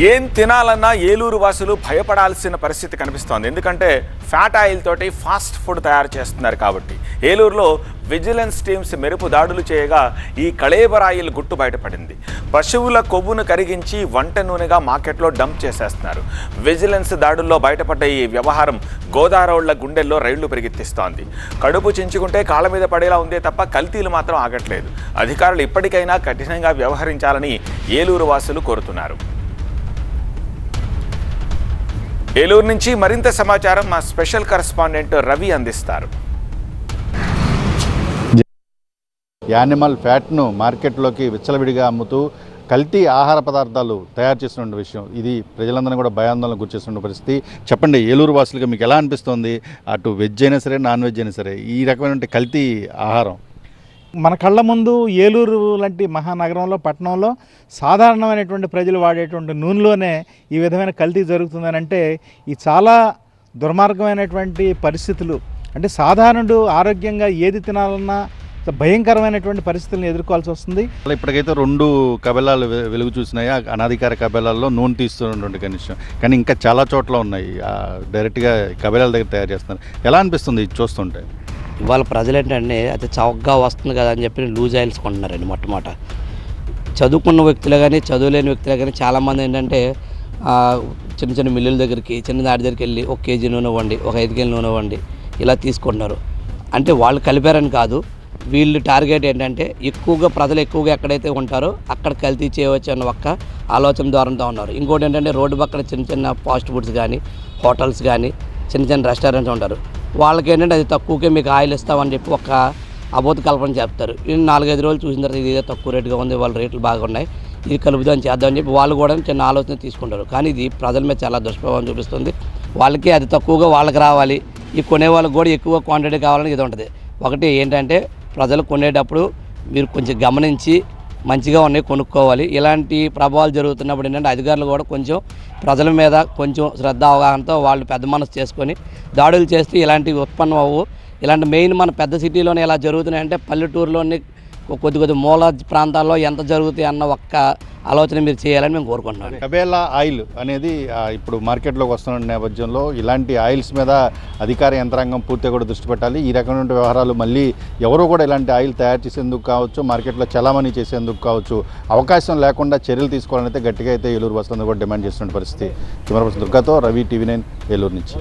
ఏం తినాలన్నా ఏలూరు వాసులు భయపడాల్సిన పరిస్థితి కనిపిస్తోంది. ఎందుకంటే ఫ్యాట్ ఆయిల్ తోటి ఫాస్ట్ ఫుడ్ తయారు చేస్తున్నారు కాబట్టి. ఏలూరులో విజిలెన్స్ టీమ్స్ మెరుపు దాడులు చేయగా ఈ కళేబర్ ఆయిల్ గుట్టు బయటపడింది. పశువుల కొవ్వును కరిగించి వంట నూనెగా మార్కెట్లో డంప్ చేసేస్తున్నారు. విజిలెన్స్ దాడుల్లో బయటపడ్డ ఈ వ్యవహారం గోదారోళ్ల గుండెల్లో రైళ్లు పెరిగెత్తిస్తోంది. కడుపు చించుకుంటే కాళ్ళ మీద పడేలా ఉందే తప్ప కల్తీలు మాత్రం ఆగట్లేదు. అధికారులు ఇప్పటికైనా కఠినంగా వ్యవహరించాలని ఏలూరు వాసులు కోరుతున్నారు. ఏలూరు నుంచి మరింత సమాచారం మా స్పెషల్ కరెస్పాండెంట్ రవి అందిస్తారు. యానిమల్ ఫ్యాట్ను మార్కెట్లోకి విచ్చలవిడిగా అమ్ముతూ కల్తీ ఆహార పదార్థాలు తయారు చేస్తున్న విషయం ఇది ప్రజలందరినీ కూడా భయాందోళన గురిచేస్తున్న పరిస్థితి. చెప్పండి, ఏలూరు వాసులుగా మీకు ఎలా అనిపిస్తుంది? అటు వెజ్ అయినా సరే, నాన్ వెజ్ అయినా సరే, ఈ రకమైన కల్తీ ఆహారం మన కళ్ళ ముందు ఏలూరు లాంటి మహానగరంలో, పట్టణంలో సాధారణమైనటువంటి ప్రజలు వాడేటువంటి నూనెలోనే ఈ విధమైన కల్తీ జరుగుతుందని అంటే ఈ చాలా దుర్మార్గమైనటువంటి పరిస్థితులు. అంటే సాధారణుడు ఆరోగ్యంగా ఏది తినాలన్నా భయంకరమైనటువంటి పరిస్థితులను ఎదుర్కోవాల్సి వస్తుంది. ఇప్పటికైతే 2 కబేళాలు వెలుగు చూసినాయి. అనాధికార కబేళాల్లో నూనె తీస్తున్నటువంటి కనీసం, కానీ ఇంకా చాలా చోట్ల ఉన్నాయి డైరెక్ట్గా కబేళాల దగ్గర తయారు చేస్తున్నారు. ఎలా అనిపిస్తుంది ఇది చూస్తుంటే? ఇవాళ ప్రజలు ఏంటంటే అది చౌకగా వస్తుంది కదా అని చెప్పి లూజ్ ఆయిల్స్ కొంటున్నారండి. మొట్టమొదట చదువుకున్న వ్యక్తులే కానీ చదువులేని వ్యక్తులే కానీ చాలామంది ఏంటంటే చిన్న చిన్న మిల్లుల దగ్గరికి, చిన్న దాడి దగ్గరికి వెళ్ళి 1 కేజీ నూనె ఇవ్వండి, 1 5 కేజీ నూనె ఇవ్వండి ఇలా తీసుకుంటున్నారు. అంటే వాళ్ళు కలిపారని కాదు, వీళ్ళు టార్గెట్ ఏంటంటే ప్రజలు ఎక్కువగా ఎక్కడైతే ఉంటారో అక్కడ కల్తీ చేయవచ్చు అన్న ఒక్క ఆలోచన ద్వారంతో ఉన్నారు. ఇంకోటి ఏంటంటే రోడ్డు పక్కన చిన్న చిన్న ఫాస్ట్ ఫుడ్స్ కానీ, హోటల్స్ కానీ, చిన్న చిన్న రెస్టారెంట్స్ ఉంటారు. వాళ్ళకి ఏంటంటే అది తక్కువకే మీకు ఆయిల్ ఇస్తామని చెప్పి ఒక అబోధ కల్పన చెప్తారు. ఇది 4-5 రోజులు చూసిన తర్వాత ఇది తక్కువ రేటుగా ఉంది, వాళ్ళ రేట్లు బాగున్నాయి, ఇది కలుపుదాం చేద్దామని చెప్పి వాళ్ళు కూడా చిన్న ఆలోచన తీసుకుంటారు. కానీ ఇది ప్రజల మీద చాలా దుష్ప్రభావం చూపిస్తుంది. వాళ్ళకి అది తక్కువగా వాళ్ళకి రావాలి, ఈ కొనే వాళ్ళకి కూడా ఎక్కువ క్వాంటిటీ కావాలని ఇది ఉంటుంది. ఒకటి ఏంటంటే ప్రజలు కొనేటప్పుడు మీరు కొంచెం గమనించి మంచిగా ఉన్నాయి కొనుక్కోవాలి. ఇలాంటి ప్రభావాలు జరుగుతున్నప్పుడు ఏంటంటే అధికారులు కూడా కొంచెం ప్రజల మీద కొంచెం శ్రద్ధ అవగాహనతో వాళ్ళు పెద్ద మనసు చేసుకొని దాడులు చేస్తే ఇలాంటివి ఉత్పన్నం అవ్వు. ఇలాంటి మెయిన్ మన పెద్ద సిటీలోనే ఇలా జరుగుతున్నాయంటే పల్లెటూరులోని కొద్ది మూల ప్రాంతాల్లో ఎంత జరుగుతాయి అన్న ఒక్క ఆలోచన మీరు చేయాలని మేము కోరుకుంటున్నాం. కబేళా ఆయిల్ అనేది ఇప్పుడు మార్కెట్లోకి వస్తున్న నేపథ్యంలో ఇలాంటి ఆయిల్స్ మీద అధికార యంత్రాంగం పూర్తిగా కూడా దృష్టి పెట్టాలి. ఈ రకమైన వ్యవహారాలు మళ్ళీ ఎవరు కూడా ఇలాంటి ఆయిల్ తయారు చేసేందుకు కావచ్చు, మార్కెట్లో చలామణి చేసేందుకు కావచ్చు అవకాశం లేకుండా చర్యలు తీసుకోవాలని అయితే గట్టిగా అయితే ఏలూరు వాసులందరూ కూడా డిమాండ్ చేస్తున్న పరిస్థితి. కెమెరా పర్సన్ దుర్గాతో రవి, TV9 ఏలూరు నుంచి.